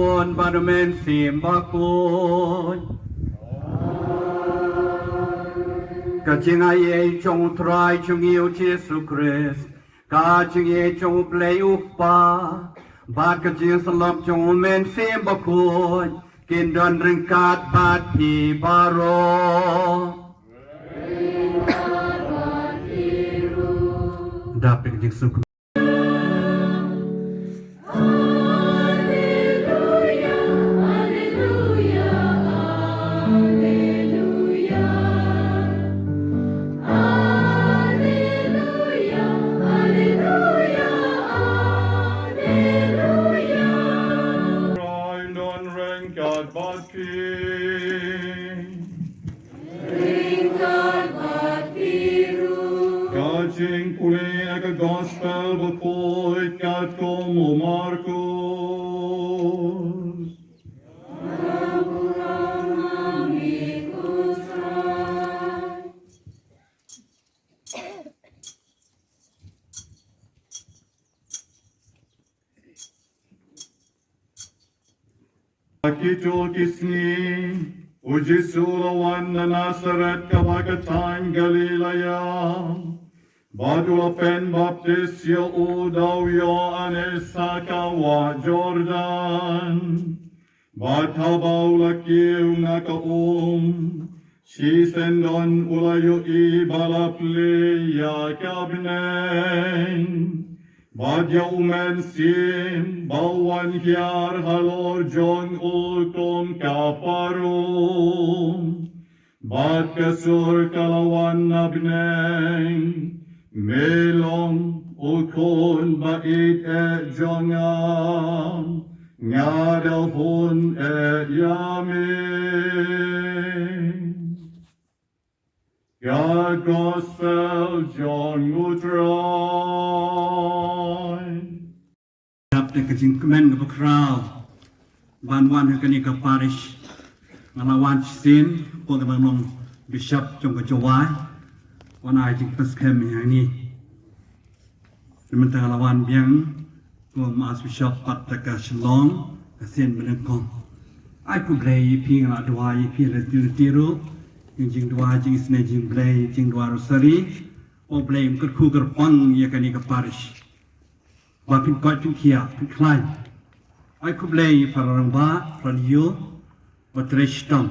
คนบารมีเสียมบักคนก็จึงไอ้จงทรายจงเยี่ยวเยซูคริสต์ก็จึงไอ้จงเปลอุปาบาดก็จึงสลับจงเมนเสียมบักคนกินดอนริงกาดบาดพีบารอดับเป็นจิงสุขGospel before God como Marcos. Akito kisni ujisulawan na Nazaret kabagatan Galilea. Badula pen baptisya udaw yo anesaka wa Jordan. Batabaw lakiw Shisendon ulayo ibalapli yakabnen. Badya umensim bawan hyar halor jon ultum kaparum. Bad kasur kalawan nabneng. Melong ukon bait jangan ngadahun yamin. God Gospel John Mutray. ครับแต่ก็จึงแม่นกับคราววันให้กันนี่กับปาริชมาละวันสินพวกกำลังลงบิชอปจงกระจวายวันอาจิงพัสเข้มอย่างนี้เป็นมันแต่ละวันเบียงตัวมาสบิชอปปัตตะกาฉลองกเซียนเป็นกองไอ้ผู้เบลย์พิงละดวายพิงละติรุจริงดวายจริงสเนจริงเบลย์จริงดวายรสรีโอเบลย์มันก็คู่กับปังอย่างกันนี่กับปาริชว่าพิงก้อยพิงเขียพิงคลายไอ้ผู้เบลย์พารังบ้าพาริโยวัตเรชตัม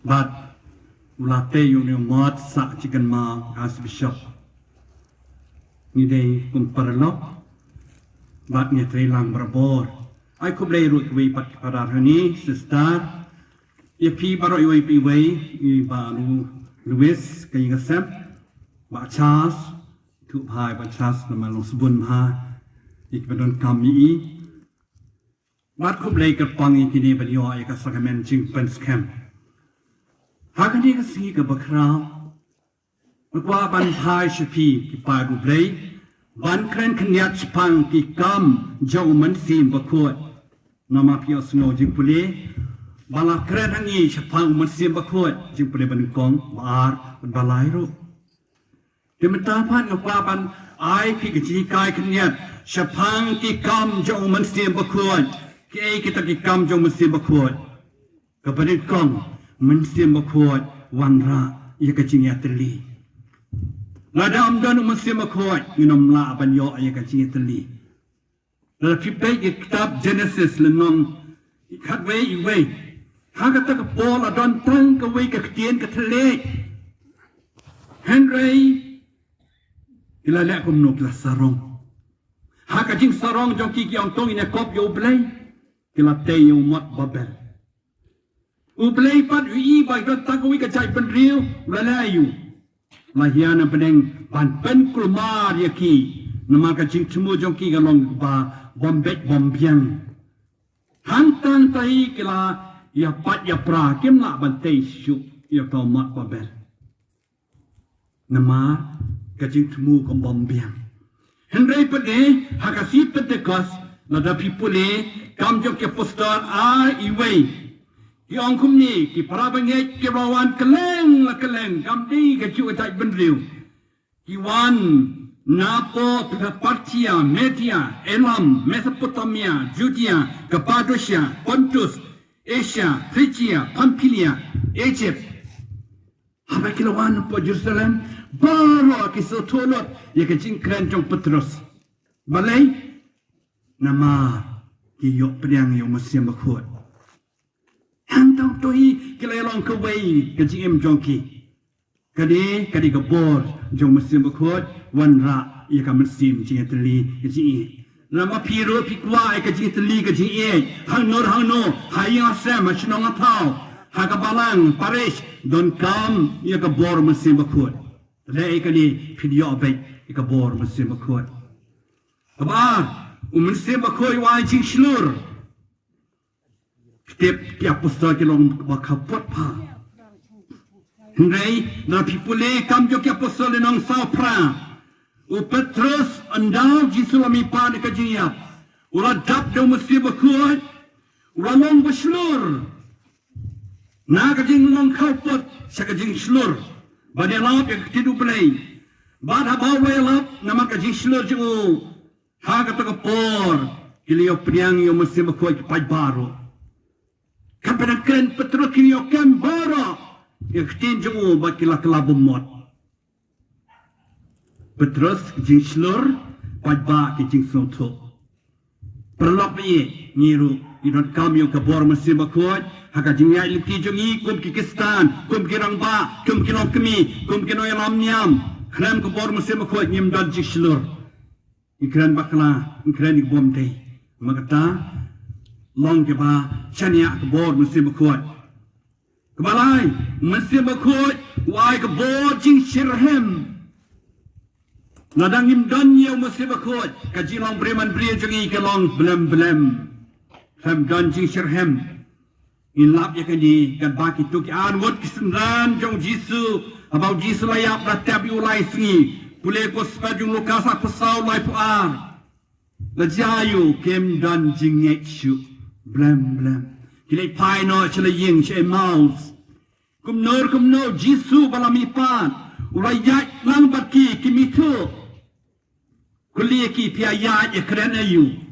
บัดUlate yung mat sa chicken ma as bishop. Ni day kumparlok. Bat niya trilang barabor. Ay kublay root way pat pararani sister. Ipi baro iway piway iba Luis kay gasep. Ba Charles tu bhai ba Charles naman long subun ha. Ikbadon kami. Bat kublay kapang ikini baliyo ay kasagamen ching penskem. Hakan ni kasi ka bakraw magwa ban phai shapi ki pa du blay ban kren khnyat chpang ki kam jaw man sim bakhot nama pio sno jing pule bala kren hangi chpang man sim bakhot jing pule ban kong bar balai ro de mata phan ngwa ban ai ki ji kai khnyat chpang ki kam jaw man sim bakhot ki ai ki ta ki kam jaw man sim bakhot ka ban kongมันเสียมขวดวันระยกจิงยาตลีนาดามดานุมันเสียมขวดยินอมลาบัญโยยกจิงยาตลีแล้วพิเปย์กิตาบ Genesis เลนองขัดไว้อีไว้หากตะกบอลดอนตั้งก็ไว้กับเตียนกับทะเลเฮนรี่อิลาเล่กุมนุกลาสารองหากจิงสารองจงกีกยองตงอินกอบโยเบลย์กิลาเตยมัดบาเบลอุปเลปัดอีใบก็ตั้งวิกระจายเป็นเรียวละลายอยู่มาเฮียนเป็นเองปันเป็นกลุ่มมาเรียกีนมากระจิงชมูจงกีกันลงบาบอมเบ็ดบอมเบียงหันตันไตกีฬายาปัดยาปลาเก็มละบันเตชุยาเกามัดบาเบลนมากระจิงชมูกับบอมเบียงเห็นไรประเดี๋ยวหากสีเป็นเด็กกัสระดับพิปุเลกำจงเก็บโปสเตอร์อีเวที่องคุมนี้ที่พระบังเกตเก็บวันกะเลงละกะเลงกำดีกะชิวใจเป็นเร็วที่วัน Napo, Partia, Media, Elam, Mesopotamia, Judea, Cappadocia, Pontus, Asia, Phrygia, Pamphylia, Egypt. Apa kilawan po Jerusalem? Baru kisah tolot ya kecingkran jong Petrus. Balai nama kiyok pedang yang Mesir makut. Hantang tohi kilalong kawai kecing jongki. Kadi kebor jong Mesir makut wanra ia kan Mesir cing teli kecing. Nama piru pikwa kecing teli kecing hang nur hayang asam macnong atau hakabalang Paris don kam ia kebor Mesir makut. Lai kali video baik ia kebor Mesir makut. Kabar, Mesir makut wai cing slur. Setiap apostol kilong bakapot pa. Henry, na pipule kam jo apostol nang sao pra. U Petrus andau jisulami pa de kajia. Ula dap do Mesir makut. Ula long beslur. Na kajing long kapot sa kajing slur. Bade laut yang tidu play. Bad habaw laut nama kajing slur jo. Ha kata kapor. Kilio priang yo Mesir makut pai baru. Kapan Petrus kilio kan baru. Yang jo bakila kelabum mot. Petrus kajing slur pai ba kajing soto. Perlok ni ngiru idot kami yo kabor Mesir makut. Haka jingya iliti jongi kum Kikistan, kum kirangba, kum kinong kemi, kum kinoy lam nyam. Kram kabor Mesir makut nyim dan jislur. Ikran bakla, ikran ikbom day. Magata long keba chanya kabor Mesir makut. Kebalai Mesir makut wai kabor jing Shirhem. Ladang im dan yo Mesir makut kaji long breman bria jongi ke long blem. Kram dan jing Shirhem. Inlap ya kini kan baki tu ki anwat kisendan jong Jisu abau Jisu layak ratap ulai singi pule ko spajung Lukas pasau lai puar lajayu kem dan jingek shu blam kilai pai no chele ying che mouse kum no Jisu balami pan ulai yak lang baki kimitu kuliah ki pia yak ya keren ayu.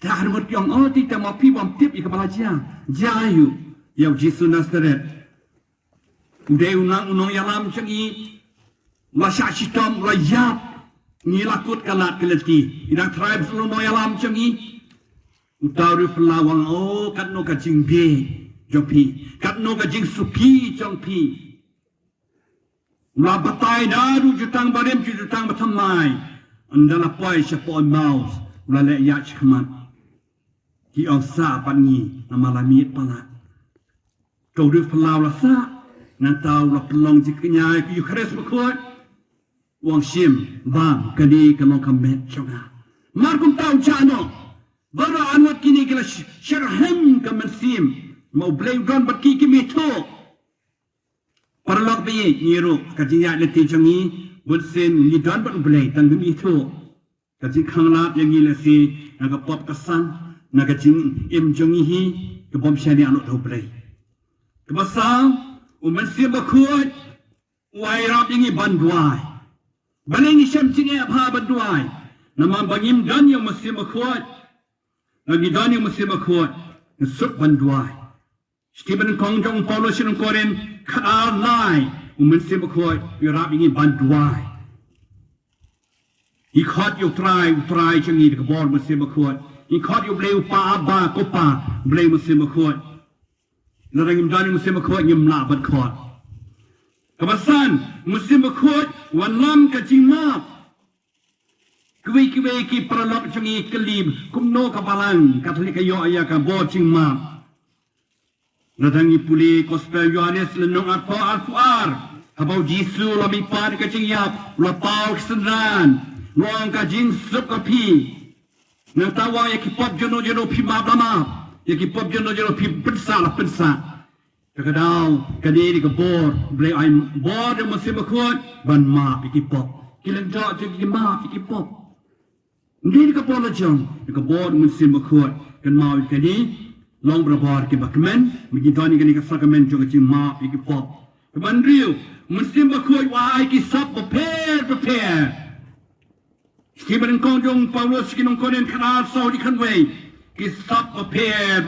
Tak harus yang tidak mau pibam tip ikan belajar jayu yang Yesus Nazaret. Udah unang yang lam cengi, masak sitam layap ngilakut kalat keleti. Inang tribe seluruh yang lam cengi, utauri pelawang kat no kajing be jopi, kat no kajing suki jongpi. Ulah batai daru jutang barem jutang batamai, andalah poi siapon maus, ulah leyak cekmat. Ki ang sa pangi na malamit pala. Kau rin palaw la sa. Nantaw la pelong jikanya ki Eucharis makut. Wang sim bang kani kalong kamet chonga. Markum tau chano. Bara anwat kini kila Shirhem kamen sim. Mau blame don bat ki mito. Paralog bayi ngiru kajiya leti chongi. Bulsin lidon bat blame tang mito. Kaji kanglat yang ngilasi nagapop kasan. Nagajing jongi hi kebom syani anut doblay. Kebasang Mesir makut wai rap ingi banduai. Baleng ni syam cingi apa banduai. Nama bangim dan yang Mesir makut. Lagi dan yang Mesir makut nesuk banduai. Stephen Kongjong Paulus yang koren kaar lai Mesir makut rap ingi banduai. Ikhat yuk try cingi kebor Mesir makut. Ikhat you bleu pa aba kopa bleu Mesir makut. Narang imdani Mesir makut ngim labat kot. Kabasan Mesir makut wanlam kajing map. Kwi ki peralok cengi kelim kumno kabalang katolik ayo aya ka bo cing map. Narang ipuli gospel Yohanes lenong alfuar. Habau Jisu lami pa kajing yap lapau kesendan. Luang kajing sup kapi. Natawa ya kipop jono pi mablama ya kipop jono pi pensa. Kadang kadi di kebor boleh ai bor de Mesir makut ban ma pi kipop kilen jok je ma pi kipop ndi di kebor lajong di kebor Mesir makut kan mau kadi long berabor ki bakmen migidani kani ka sakamen jok je ma pi kipop keban riu Mesir makut wa ai ki sap prepare Stephen Kong Paulus Kinong Korean Canal Saudi Conway Kisap prepare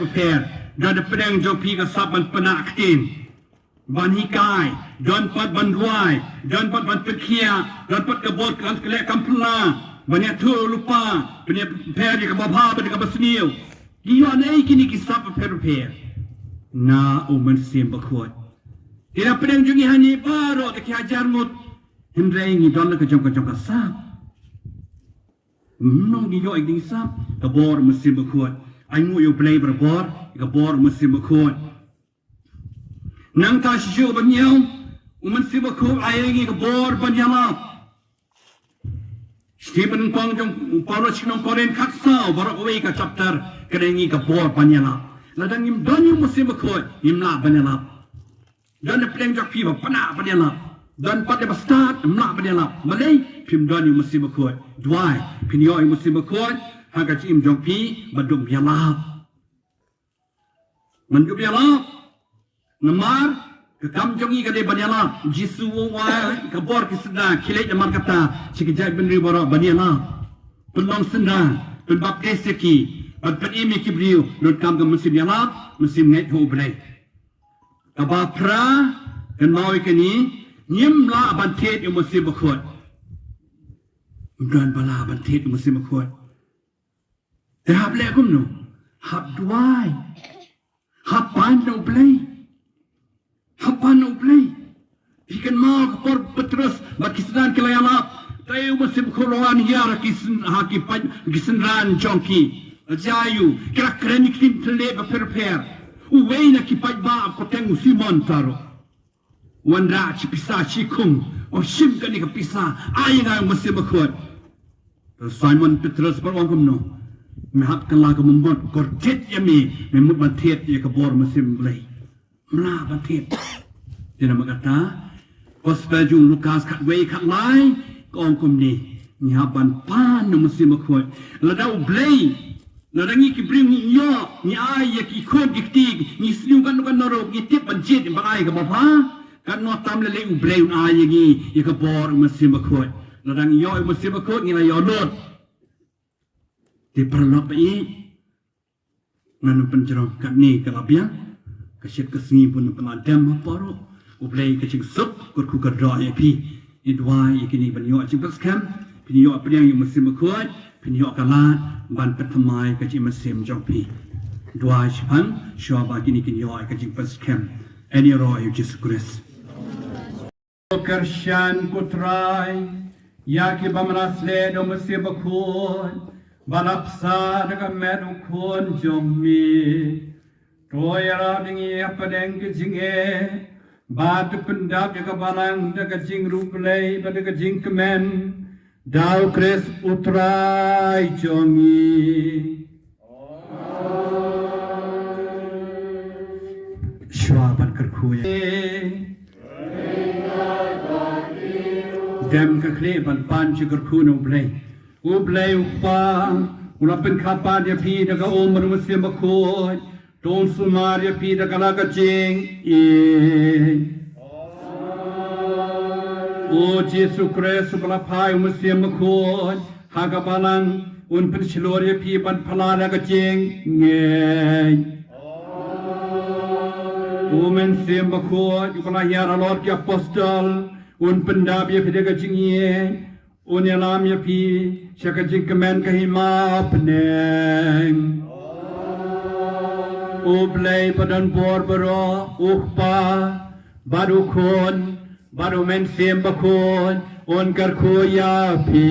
Dan pedang jopi kasap ban penaktin Ban hikai Dan pat ban duai Dan pat ban pekia Dan pat kebot kan kelek kampla Banyak tu lupa Banyak per di kabapa Banyak kabasniu Dia naik kini kisap prepare Na uman sim bakuat Tidak pedang jungi hani baru Taki hajar mut Hendrai ngi don ke jom kasap Nong di yo igding sap kabor musim bakuat ai ngu yo play berbor kabor musim bakuat nang ta shiu banyau musim bakuat ai ngi kabor banyala Stephen Kong jong Paulus Kinong Korean katsau barak wei ka chapter kerengi kabor banyala ladang im don musim bakuat imla banyala dan pleng jak pi ba pana banyala dan pada start mnak banyala malay pim don musim bakuat dwai pinyo musim bakuat haga im jong pi badum biala mandu biala namar ke kam jongi ka de banyala jisu wa ka bor ki senda khile namar kata sikijai benri boro banyala pelong senda pel baptis ki pat imi ki brio not kam ka musim biala musim net ho bre ka ba pra kan mau ikani nyim la bantet yo musim bakuat dan bala bantet musim bakuatแต่หับแลกุมนูหับด้วยหับปานเอาไปหับปานเอาไปพี่กันมาขบปตรุสบักิสดานกลายลับแต่อุบสิบโครานยารักิสนหากิปันกิสนรานจองกีจายุกระเครนิคิมทะเลบเพอร์เพอร์อุเวนักิปัจบาบก็เต็งอุซิมอนตารุวันราชิพิซาชิคุงโอชิมกันนี่กับพิซาอายังไงมุสลิมขวดแต่ไซมอนเปตรัสบอกว่ากุมนูMehat kalau membuat korjet yami membuat bantet ya kabor musim mulai mela bantet dia nama kata Gospel Lukas kat wei kat lai kong kum ni nyaban pan musim akhwat ladau blai ladangi ki bring yo ni ai ya ki khod diktig ni sliu kan norok ni tip banjet balai ka bapa kan no tam le u blai un ai gi ya kabor musim akhwat ladang yo musim akhwat ni la yo lot di perlok ini nganu penjerong kat ni kalabian kasyat kesengi pun penadam paro ublai kacing sup kurku kerja ya pi idwai ikini banyo acing paskam pinyo apriang yang musim kuat pinyo kalat ban pertamai kacing musim jopi dua sipan syaba kini kinyo kacing paskam any roy Jesus Christ Kershan putrai yaki bamrasle do musim kuat Balapsa dengan meru kon jomi Toya dingi apa deng kejinge Batu pendap jaga balang jaga jing ruplay pada jing kemen Dau kres utrai jomi Syuapan kerkuya Dem kekleban panci kerkuna ublay Ublay upa, ulapin kapan dia pi daga umur musim bakut, don sumar dia pi daga laga jing. O Jesu Kristus balapai musim bakut, haga balang un pencelor dia pi ban pala daga jing. O musim bakut, ukala yara Lord ki apostol, un pendab dia pi daga jing. Unyalam ya pi syakajing kemen kahima peneng Ublay padan bor bero ukpa Badu kon Badu men sim bakon Un karku ya pi